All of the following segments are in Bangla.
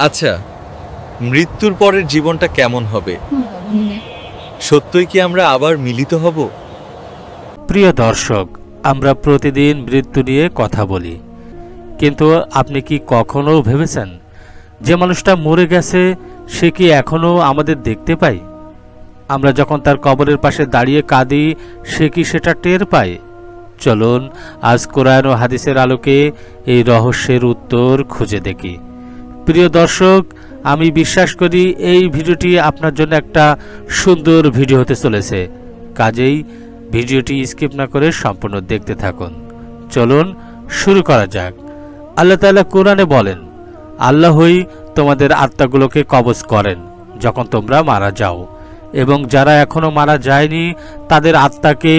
আচ্ছা, মৃত্যুর পরের জীবনটা কেমন হবে? সত্যই কি আমরা আবার মিলিত হব? প্রিয় দর্শক, আমরা প্রতিদিন মৃত্যু নিয়ে কথা বলি, কিন্তু আপনি কি কখনো ভেবেছেন যে মানুষটা মরে গেছে সে কি এখনো আমাদের দেখতে পায়? আমরা যখন তার কবরের পাশে দাঁড়িয়ে কাঁদি, সে কি সেটা টের পায়? চলুন আজ কোরআন ও হাদিসের আলোকে এই রহস্যের উত্তর খুঁজে দেখি। প্রিয় দর্শক, আমি বিশ্বাস করি এই ভিডিওটি আপনার জন্য একটা সুন্দর ভিডিও হতে চলেছে, কাজেই ভিডিওটি স্কিপ না করে সম্পূর্ণ দেখতে থাকুন। চলুন শুরু করা যাক। আল্লাহ তাআলা কোরআনে বলেন, আল্লাহই তোমাদের আত্মাগুলোকে কবজ করেন যখন তোমরা মারা যাও, এবং যারা এখনো মারা যায়নি তাদের আত্মাকে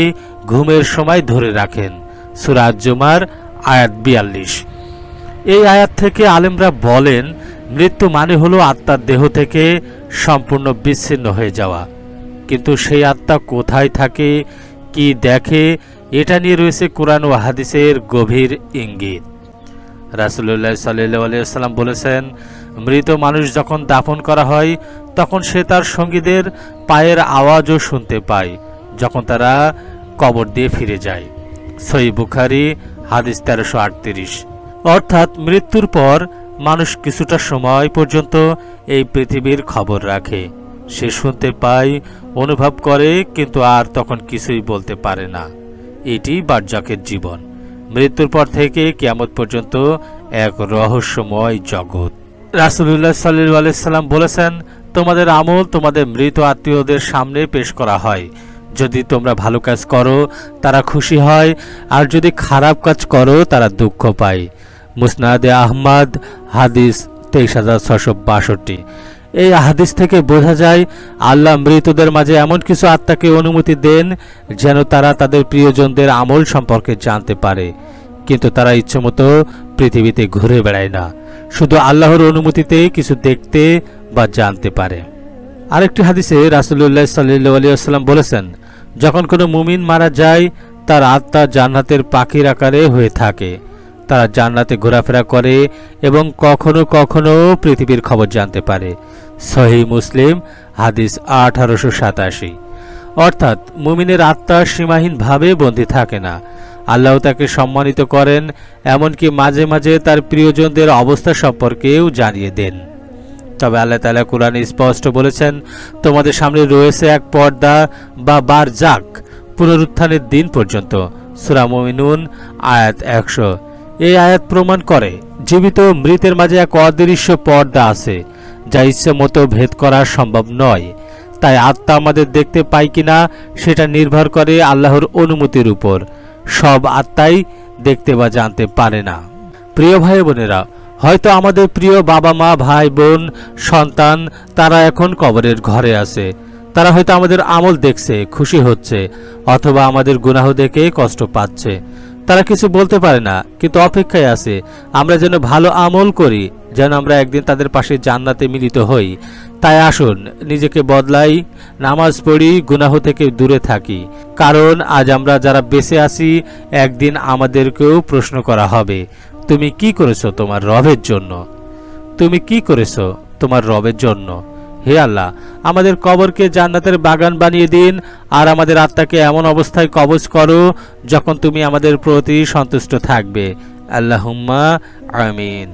ঘুমের সময় ধরে রাখেন। সূরা আজ-জুমার আয়াত ৪২। এই আয়াত থেকে আলেমরা বলেন, মৃত্যু মানে হলো আত্মার দেহ থেকে সম্পূর্ণ বিচ্ছিন্ন হয়ে যাওয়া। কিন্তু সেই আত্মা কোথায় থাকে, কি দেখে, এটা নিয়ে রয়েছে কোরআন ও হাদিসের গভীর ইঙ্গিত। রাসূলুল্লাহ সাল্লাল্লাহু আলাইহি ওয়াসাল্লাম বলেছেন, মৃত মানুষ যখন দাফন করা হয় তখন সে তার সঙ্গীদের পায়ের আওয়াজও শুনতে পায় যখন তারা কবর দিয়ে ফিরে যায়। সহিহ বুখারী হাদিস ১৩৩৮। অর্থাৎ মৃত্যুর পর মানুষ কিছুটা সময় পর্যন্ত এই পৃথিবীর খবর রাখে। সে শুনতে পায়, অনুভব করে, কিন্তু আর তখন কিছুই বলতে পারে না। এটি বারজাকের জীবন। মৃত্যুর পর থেকে কিয়ামত পর্যন্ত এক রহস্যময় জগৎ। রাসূলুল্লাহ সাল্লাল্লাহু আলাইহি সাল্লাম বলেছেন, তোমাদের আমল তোমাদের মৃত আত্মীয়দের সামনে পেশ করা হয়। যদি তোমরা ভালো কাজ করো তারা খুশি হয়, আর যদি খারাপ কাজ করো তারা দুঃখ পায়। মুসনাদে আহমদ হাদিস ২৩৬৬২। এই হাদিস থেকে বোঝা যায় আল্লাহ মৃতদের মাঝে এমন কিছু আত্মাকে অনুমতি দেন যেন তারা তাদের প্রিয়জনদের আমল সম্পর্কে জানতে পারে, কিন্তু তারা ইচ্ছেমতো পৃথিবীতে ঘুরে বেড়ায় না, শুধু আল্লাহর অনুমতিতে কিছু দেখতে বা জানতে পারে। আরেকটি হাদিসে রাসূলুল্লাহ সাল্লাল্লাহু আলাইহি ওয়াসাল্লাম বলেছেন, যখন কোনো মুমিন মারা যায় তার আত্মা জান্নাতের পাখির আকারে হয়ে থাকে। তারা জান্নাতে ঘোরাফেরা করে এবং কখনো কখনো পৃথিবীর খবর জানতে পারে। সহিহ মুসলিম হাদিস ১৮৮৭। অর্থাৎ মুমিনের আত্মা সীমাহীনভাবে বন্দী থাকে না, আল্লাহ তাকে সম্মানিত করেন, এমনকি মাঝে মাঝে তার প্রিয়জনদের অবস্থা সম্পর্কেও জানিয়ে দেন। তবে আল্লাহ তাআলা কোরআনে স্পষ্ট বলেছেন, তোমাদের সামনে রয়েছে এক পর্দা বা বারজাক পুনরুত্থানের দিন পর্যন্ত। সূরা মুমিনুন আয়াত ১০০। এই আয়াত প্রমাণ করে জীবিত ও মৃতের মাঝে এক অদৃশ্য পর্দা আছে যা ইচ্ছে মতো ভেদ করা সম্ভব নয়। তাই আত্মা আমাদের দেখতে পায় কিনা সেটা নির্ভর করে আল্লাহর অনুমতির উপর। সব আত্মাই দেখতে বা জানতে পারে না। প্রিয় ভাই বোনেরা, হয়তো আমাদের প্রিয় বাবা মা, ভাই বোন, সন্তান তারা এখন কবরের ঘরে আছে। তারা হয়তো আমাদের আমল দেখছে, খুশি হচ্ছে, অথবা আমাদের গুনাহ দেখে কষ্ট পাচ্ছে। তারা কিছু বলতে পারে না, কিন্তু অপেক্ষায় আছে আমরা যেন ভালো আমল করি, যেন আমরা একদিন তাদের পাশে জান্নাতে মিলিত হই। তাই আসুন নিজেকে বদলাই, নামাজ পড়ি, গুনাহ থেকে দূরে থাকি, কারণ আজ আমরা যারা বেঁচে আছি একদিন আমাদেরকেও প্রশ্ন করা হবে, তুমি কি করেছো তোমার রবের জন্য? তুমি কি করেছো তোমার রবের জন্য? হে আল্লাহ, আমাদের কবরকে জান্নাতের বাগান বানিয়ে দিন, আর আমাদের আত্মাকে এমন অবস্থায় কবজ করো যখন তুমি আমাদের প্রতি সন্তুষ্ট থাকবে। আল্লাহুম্মা আমিন।